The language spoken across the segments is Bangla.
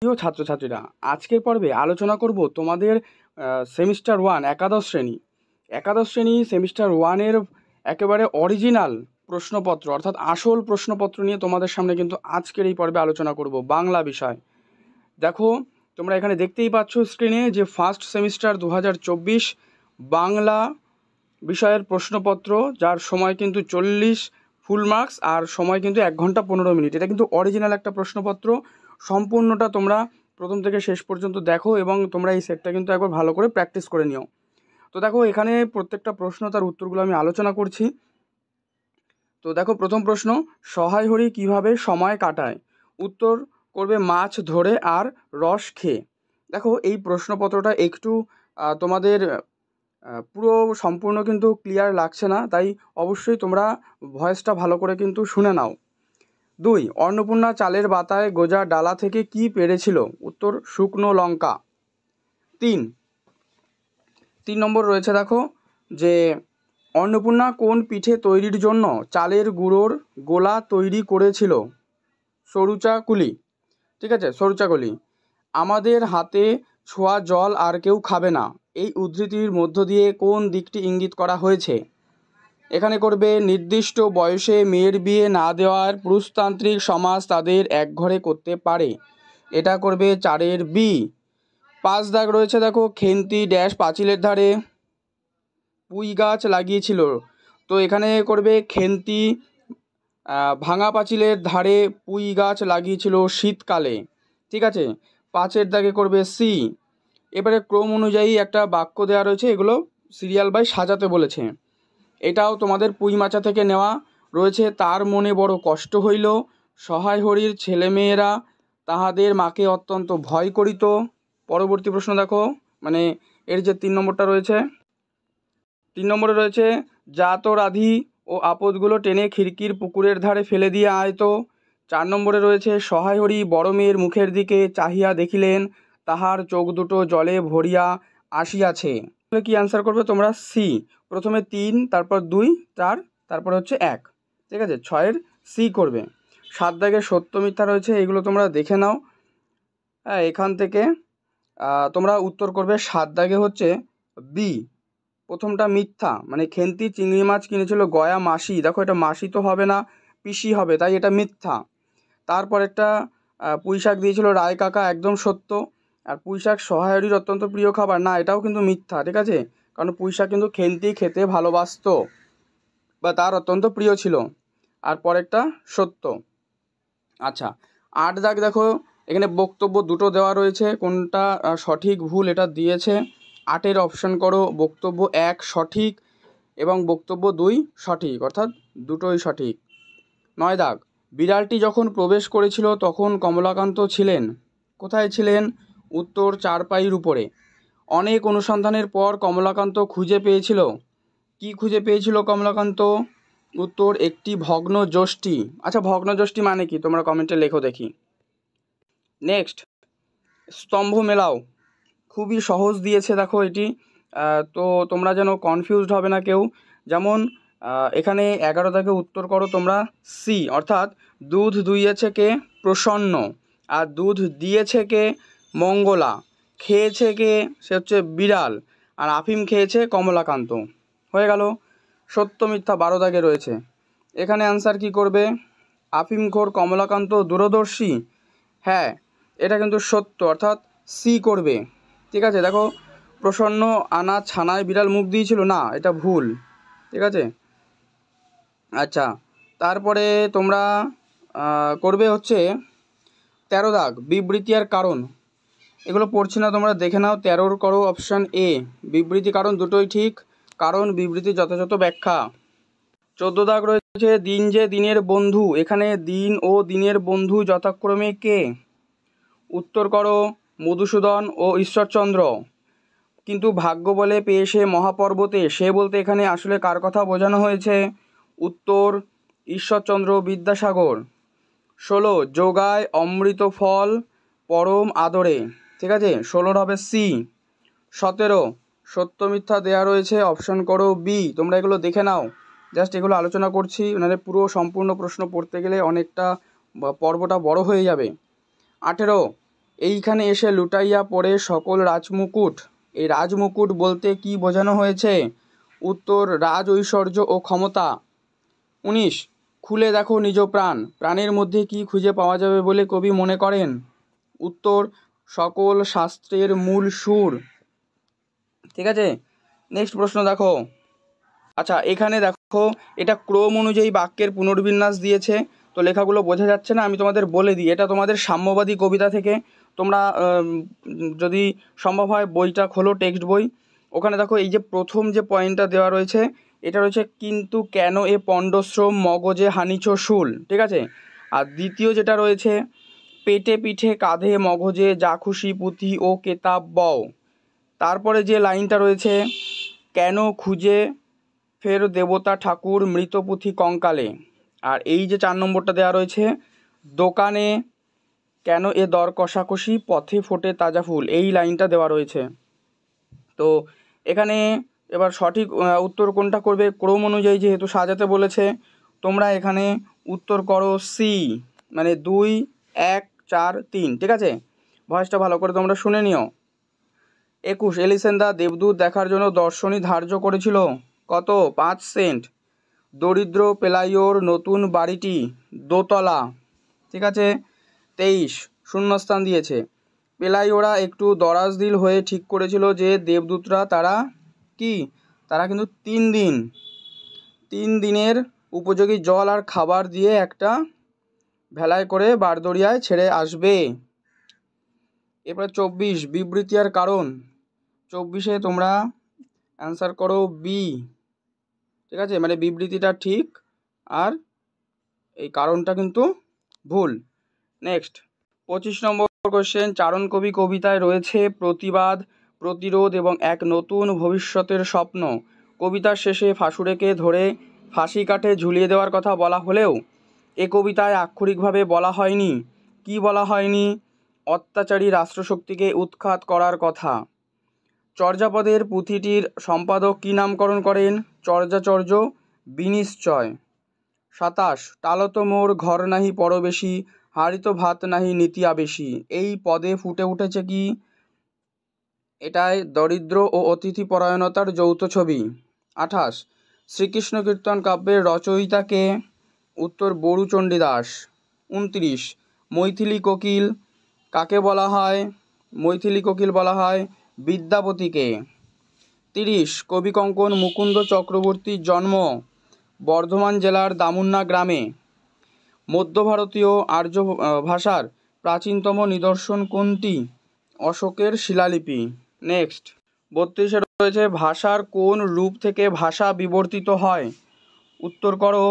প্রিয় ছাত্রছাত্রীরা, আজকের পর্বে আলোচনা করব তোমাদের সেমিস্টার 1 একাদশ শ্রেণী সেমিস্টার 1-এর একেবারে অরিজিনাল প্রশ্নপত্র অর্থাৎ আসল প্রশ্নপত্র নিয়ে তোমাদের সামনে কিন্তু আজকের এই পর্বে আলোচনা করব বাংলা বিষয়। দেখো, তোমরা এখানে দেখতেই পাচ্ছ স্ক্রিনে যে ফার্স্ট সেমিস্টার 2024 বাংলা বিষয়ের প্রশ্নপত্র, যার সময় কিন্তু 40 ফুল মার্কস আর সময় কিন্তু 1 ঘন্টা 15 মিনিট। এটা কিন্তু অরিজিনাল একটা প্রশ্নপত্র। সম্পূর্ণটা তোমরা প্রথম থেকে শেষ পর্যন্ত দেখো এবং তোমরা এই সেটটা কিন্তু একবার ভালো করে প্র্যাকটিস করে নিও। তো দেখো, এখানে প্রত্যেকটা প্রশ্ন তার উত্তরগুলো আমি আলোচনা করছি। তো দেখো, প্রথম প্রশ্ন, সহায় হরি কিভাবে সময় কাটায়? উত্তর করবে মাছ ধরে আর রস খেয়ে। দেখো, এই প্রশ্নপত্রটা একটু তোমাদের পুরো সম্পূর্ণ কিন্তু ক্লিয়ার লাগছে না, তাই অবশ্যই তোমরা ভয়েসটা ভালো করে কিন্তু শুনে নাও। 2, অন্নপূর্ণা চালের বাতায় গোজা ডালা থেকে কি পেড়েছিল? উত্তর শুকনো লঙ্কা। 3 নম্বর রয়েছে, দেখো যে অন্নপূর্ণা কোন পিঠে তৈরির জন্য চালের গুঁড়োর গোলা তৈরি করেছিল? সরুচাকুলি। ঠিক আছে, সরুচাকুলি। আমাদের হাতে ছোঁয়া জল আর কেউ খাবে না, এই উদ্ধৃতির মধ্য দিয়ে কোন দিকটি ইঙ্গিত করা হয়েছে? এখানে করবে নির্দিষ্ট বয়সে মেয়ের বিয়ে না দেওয়ার পুরুষতান্ত্রিক সমাজ তাদের একঘরে করতে পারে। এটা করবে 4-এর বি। 5 দাগ রয়েছে, দেখো খেন্তি ড্যাশ পাঁচিলের ধারে পুঁই গাছ লাগিয়েছিল। তো এখানে করবে খেন্তি ভাঙা পাঁচিলের ধারে পুঁই গাছ লাগিয়েছিল শীতকালে। ঠিক আছে, 5-এর দাগে করবে সি। এবারে ক্রম অনুযায়ী একটা বাক্য দেওয়া রয়েছে, এগুলো সিরিয়াল বাই সাজাতে বলেছে। এটাও তোমাদের পুঁই মাচা থেকে নেওয়া রয়েছে। তার মনে বড় কষ্ট হইল, সহায় হরির ছেলেমেয়েরা তাহাদের মাকে অত্যন্ত ভয় করিত। পরবর্তী প্রশ্ন দেখো, মানে এর যে 3 নম্বরটা রয়েছে, 3 নম্বরে রয়েছে জাত রাধি ও আপদগুলো টেনে খিড়কির পুকুরের ধারে ফেলে দিয়ে আয়তো। 4 নম্বরে রয়েছে সহায় হরি বড় মেয়ের মুখের দিকে চাহিয়া দেখিলেন, তাহার চোখ দুটো জলে ভরিয়া আসিয়াছে। কি অ্যান্সার করবে তোমরা? সি। প্রথমে 3, তারপর 2, 4, তারপর হচ্ছে 1। ঠিক আছে, 6-এর সি করবে। 7 দাগে সত্য মিথ্যা রয়েছে, এগুলো তোমরা দেখে নাও। হ্যাঁ, এখান থেকে তোমরা উত্তর করবে 7 দাগে হচ্ছে বি। প্রথমটা মিথ্যা, মানে খেন্তি চিংড়ি মাছ কিনেছিল গয়া মাসি। দেখো, এটা মাসি তো হবে না, পিসি হবে, তাই এটা মিথ্যা। তারপর একটা পুঁই শাক দিয়েছিল রায় কাকা, একদম সত্য। আর পুঁই শাক সহায়রীর অত্যন্ত প্রিয় খাবার, না, এটাও কিন্তু মিথ্যা। ঠিক আছে, কারণ পুঁই শাক কিন্তু খেন্তি খেতে ভালোবাসতো বা তার অত্যন্ত প্রিয় ছিল। আর পরেরটা সত্য। আচ্ছা, 8 দাগ দেখো, এখানে বক্তব্য দুটো দেওয়া রয়েছে, কোনটা সঠিক ভুল এটা দিয়েছে। 8-এর অপশন করো বক্তব্য 1 সঠিক এবং বক্তব্য 2 সঠিক, অর্থাৎ দুটোই সঠিক। 9 দাগ, বিড়ালটি যখন প্রবেশ করেছিল তখন কমলাকান্ত ছিলেন কোথায় ছিলেন? উত্তর চারপাইয়ের উপরে। অনেক অনুসন্ধানের পর কমলাকান্ত খুঁজে পেয়েছিল, কি খুঁজে পেয়েছিল কমলাকান্ত? উত্তর একটি ভগ্ন যষ্টি। আচ্ছা, ভগ্ন যষ্টি মানে কি তোমরা কমেন্টে লেখো দেখি। নেক্সট, স্তম্ভ মেলাও, খুবই সহজ দিয়েছে দেখো এটি। তো তোমরা যেন কনফিউজড হবে না কেউ। যেমন এখানে 11 দাগে উত্তর করো তোমরা সি, অর্থাৎ দুধ দুইয়েছে কে? প্রসন্ন। আর দুধ দিয়েছে কে? মঙ্গলা। খেয়েছে কে? সে হচ্ছে বিড়াল। আর আফিম খেয়েছে কমলাকান্ত। হয়ে গেল। সত্য মিথ্যা 12 দাগে রয়েছে। এখানে অ্যান্সার কি করবে? আফিমখোর কমলাকান্ত দূরদর্শী। হ্যাঁ, এটা কিন্তু সত্য, অর্থাৎ সি করবে। ঠিক আছে, দেখো প্রসন্ন আনা ছানায় বিড়াল মুখ দিয়েছিল, না, এটা ভুল। ঠিক আছে, আচ্ছা, তারপরে তোমরা করবে হচ্ছে 13 দাগ, বিবৃতি আর কারণ। এগুলো পড়ছি না, তোমরা দেখে নাও। 13 করো অপশান এ, বিবৃতি কারণ দুটোই ঠিক, কারণ বিবৃতি যথাযথ ব্যাখ্যা। 14 দাগ রয়েছে দিন যে দিনের বন্ধু, এখানে দিন ও দিনের বন্ধু যথাক্রমে কে? উত্তর করো মধুসূদন ও ঈশ্বরচন্দ্র। কিন্তু ভাগ্য বলে পেয়ে সে মহাপর্বতে, সে বলতে এখানে আসলে কার কথা বোঝানো হয়েছে? উত্তর ঈশ্বরচন্দ্র বিদ্যাসাগর। 16 যোগায় অমৃত ফল পরম আদরে। ঠিক আছে, 16 হবে সি। 17 সত্য মিথ্যা দেয়া রয়েছে, অপশন করো বি। তোমরা এগুলো দেখে নাও, জাস্ট এগুলো আলোচনা করছি, মানে পুরো সম্পূর্ণ প্রশ্ন পড়তে গেলে অনেকটা পর্বটা বড় হয়ে যাবে। 18 এইখানে এসে লুটাইয়া পড়ে সকল রাজমুকুট। এই রাজমুকুট বলতে কি বোঝানো হয়েছে? উত্তর, রাজ ঐশ্বর্য ও ক্ষমতা। 19, খুলে দেখো নিজ প্রাণ। প্রাণের মধ্যে কি খুঁজে পাওয়া যাবে বলে কবি মনে করেন? উত্তর, সকল শাস্ত্রের মূল সুর। ঠিক আছে, নেক্সট প্রশ্ন দেখো। আচ্ছা, এখানে দেখো এটা ক্রম অনুযায়ী বাক্যের পুনর্বিন্যাস দিয়েছে, তো লেখাগুলো বোঝা যাচ্ছে না, আমি তোমাদের বলে দিই। এটা তোমাদের সাম্যবাদী কবিতা থেকে। তোমরা যদি সম্ভব হয় বইটা খোলো, টেক্সট বই। ওখানে দেখো এই যে প্রথম যে পয়েন্টটা দেওয়া রয়েছে, এটা রয়েছে কিন্তু কেন এ পণ্ডশ্রম মগজে হানিছ শুল। ঠিক আছে, আর দ্বিতীয় যেটা রয়েছে, পেটে পিঠে কাঁধে মগজে যা খুশি পুঁথি ও কেতাব বও। তারপরে যে লাইনটা রয়েছে, কেন খুঁজে ফের দেবতা ঠাকুর মৃত পুঁথি কঙ্কালে। আর এই যে 4 নম্বরটা দেওয়া রয়েছে, দোকানে কেন এ দর কষাকষি পথে ফোটে তাজা ফুল। এই লাইনটা দেওয়া রয়েছে। তো এখানে এবার সঠিক উত্তর কোনটা করবে? ক্রম অনুযায়ী যেহেতু সাজাতে বলেছে, তোমরা এখানে উত্তর করো সি, মানে 2, 1, 4, 3। ঠিক আছে, ভয়েসটা ভালো করে তোমরা শুনে নিও। 21, এলিসেন্দা দেবদূত দেখার জন্য দর্শনী ধার্য করেছিল কত? 5 সেন্ট। দরিদ্র পেলাইওর নতুন বাড়িটি দোতলা। ঠিক আছে, 23, শূন্যস্থান দিয়েছে। পেলাইওরা একটু দরাজদিল হয়ে ঠিক করেছিল যে দেবদূতরা তারা কিন্তু 3 দিনের উপযোগী জল আর খাবার দিয়ে একটা ভেলায় করে বারদরিয়ায় ছেড়ে আসবে। এরপরে 24, বিবৃতি আর কারণ। 24-এ তোমরা অ্যান্সার করো বি। ঠিক আছে, মানে বিবৃতিটা ঠিক আর এই কারণটা কিন্তু ভুল। নেক্সট 25 নম্বর কোশ্চেন, চারণ কবি কবিতায় রয়েছে প্রতিবাদ, প্রতিরোধ এবং এক নতুন ভবিষ্যতের স্বপ্ন। কবিতার শেষে ফাঁসুড়েকে ধরে ফাঁসি কাঠে ঝুলিয়ে দেওয়ার কথা বলা হলেও এ কবিতায় আক্ষরিকভাবে বলা হয়নি। কি বলা হয়নি? অত্যাচারী রাষ্ট্রশক্তিকে উৎখাত করার কথা। চর্যাপদের পুঁথিটির সম্পাদক কী নামকরণ করেন? চর্যাচর্য বিনিশ্চয়। 27, টালত মোর ঘর নাহি পরবেশী, হারিত ভাত নাহি নীতি আবেশী। এই পদে ফুটে উঠেছে কি? এটাই দরিদ্র ও অতিথি পরায়ণতার যৌথ ছবি। 28, শ্রীকৃষ্ণ কীর্তন কাব্যের রচয়িতা কে? উত্তর, বড়ু চণ্ডীদাস। 29, মৈথিলী কোকিল কাকে বলা হয়? মৈথিলী কোকিল বলা হয় বিদ্যাপতিকে। 30, কবিকঙ্কন মুকুন্দ চক্রবর্তীর জন্ম বর্ধমান জেলার দামুন্না গ্রামে। মধ্য ভারতীয় আর্য ভাষার প্রাচীনতম নিদর্শন কোনটি? অশোকের শিলালিপি। নেক্সট 32-এ রয়েছে ভাষার কোন রূপ থেকে ভাষা বিবর্তিত হয়? উত্তর করো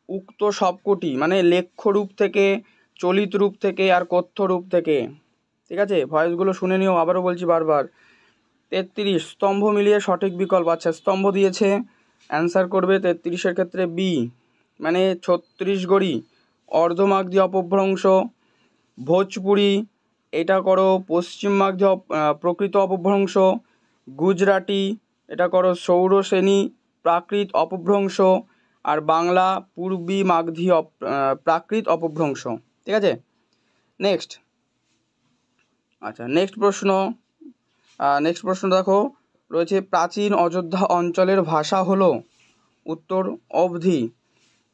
উক্ত সবকটি, মানে লেখ্য রূপ থেকে, চলিত রূপ থেকে আর কথ্য রূপ থেকে। ঠিক আছে, ভয়েসগুলো শুনে নিও, আবারও বলছি বারবার। 33, স্তম্ভ মিলিয়ে সঠিক বিকল্প। আচ্ছা, স্তম্ভ দিয়েছে, অ্যান্সার করবে 33-এর ক্ষেত্রে বি, মানে ছত্তিশগড়ি অর্ধমাগধী অপভ্রংশ। ভোজপুরি এটা করো পশ্চিমমাগধী প্রকৃত অপভ্রংশ। গুজরাটি এটা করো সৌরসেনী প্রাকৃত অপভ্রংশ। আর বাংলা পূর্বী মাগধী প্রাকৃত অপভ্রংশ। ঠিক আছে, নেক্সট। আচ্ছা, নেক্সট প্রশ্ন দেখো রয়েছে, প্রাচীন অযোধ্যা অঞ্চলের ভাষা হলো? উত্তর, অবধি।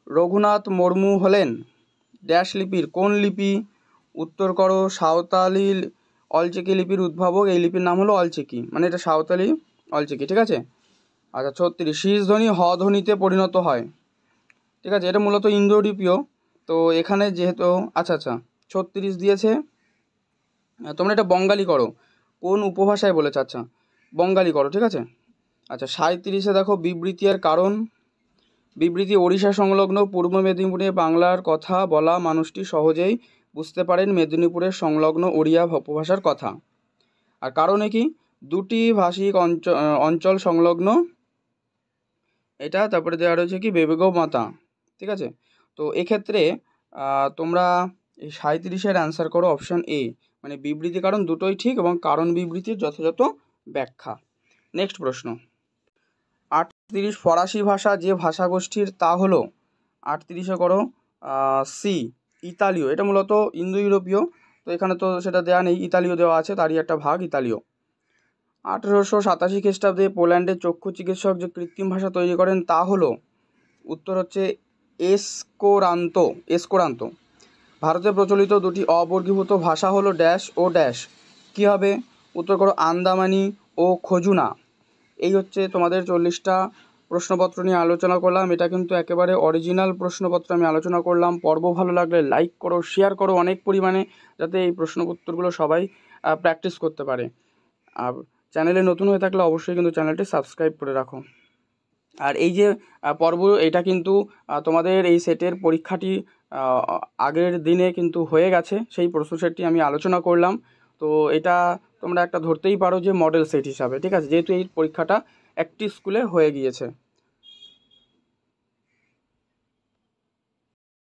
রঘুনাথ মুর্মু হলেন ড্যাশ লিপির কোন লিপি? উত্তর করো সাঁওতালি অলচিকি লিপির উদ্ভাবক। এই লিপির নাম হলো অলচিকি, মানে এটা সাঁওতালি অলচিকি। ঠিক আছে, আচ্ছা 36, শীষ ধ্বনি হ ধ্বনিতে পরিণত হয়। ঠিক আছে, এটা মূলত ইন্দো ইউরোপীয়। তো এখানে যেহেতু আচ্ছা 36 দিয়েছে, তোমরা এটা বঙ্গালী করো। কোন উপভাষায় বলেছে? আচ্ছা, বঙ্গালী করো। ঠিক আছে, আচ্ছা 37-এ দেখো বিবৃতি আর কারণ। বিবৃতি, ওড়িশা সংলগ্ন পূর্ব মেদিনীপুরে বাংলার কথা বলা মানুষটি সহজেই বুঝতে পারেন মেদিনীপুরের সংলগ্ন ওড়িয়া উপভাষার কথা। আর কারণে কি? দুটি ভাষিক অঞ্চল সংলগ্ন, এটা। তারপরে দেওয়া রয়েছে কি বেবেগমাতা। ঠিক আছে, তো এক্ষেত্রে তোমরা এই 37-এর অ্যান্সার করো অপশান এ, মানে বিবৃতি কারণ দুটোই ঠিক এবং কারণ বিবৃতির যথাযথ ব্যাখ্যা। নেক্সট প্রশ্ন 38, ফরাসি ভাষা যে ভাষাগোষ্ঠীর তা হলো? 38-এ করো সি, ইতালীয়। এটা মূলত ইন্দো ইউরোপীয়, তো এখানে তো সেটা দেওয়া নেই, ইতালীয় দেওয়া আছে, তারই একটা ভাগ ইতালীয়। 1887 খ্রিস্টাব্দে পোল্যান্ডের চক্ষু চিকিৎসক যে কৃত্রিম ভাষা তৈরি করেন তা হলো, উত্তর হচ্ছে এসকোরান্তো। ভারতে প্রচলিত দুটি অবর্গীভূত ভাষা হলো ড্যাশ ও ড্যাশ, কী হবে? উত্তর করো আন্দামানি ও খজুনা। এই হচ্ছে তোমাদের 40টা প্রশ্নপত্র নিয়ে আলোচনা করলাম। এটা কিন্তু একেবারে অরিজিনাল প্রশ্নপত্র আমি আলোচনা করলাম। পর্ব ভালো লাগলে লাইক করো, শেয়ার করো অনেক পরিমাণে, যাতে এই প্রশ্নোত্তরগুলো সবাই প্র্যাকটিস করতে পারে। আর চ্যানেলে নতুন হয়ে থাকলে অবশ্যই কিন্তু চ্যানেলটি সাবস্ক্রাইব করে রাখো। আর এই যে পর্ব, এটা কিন্তু তোমাদের এই সেটের পরীক্ষাটি আগের দিনে কিন্তু হয়ে গেছে, সেই প্রশ্ন সেটটি আমি আলোচনা করলাম। তো এটা তোমরা একটা ধরতেই পারো যে মডেল সেট হিসাবে, ঠিক আছে, যেহেতু এই পরীক্ষাটা একটি স্কুলে হয়ে গিয়েছে।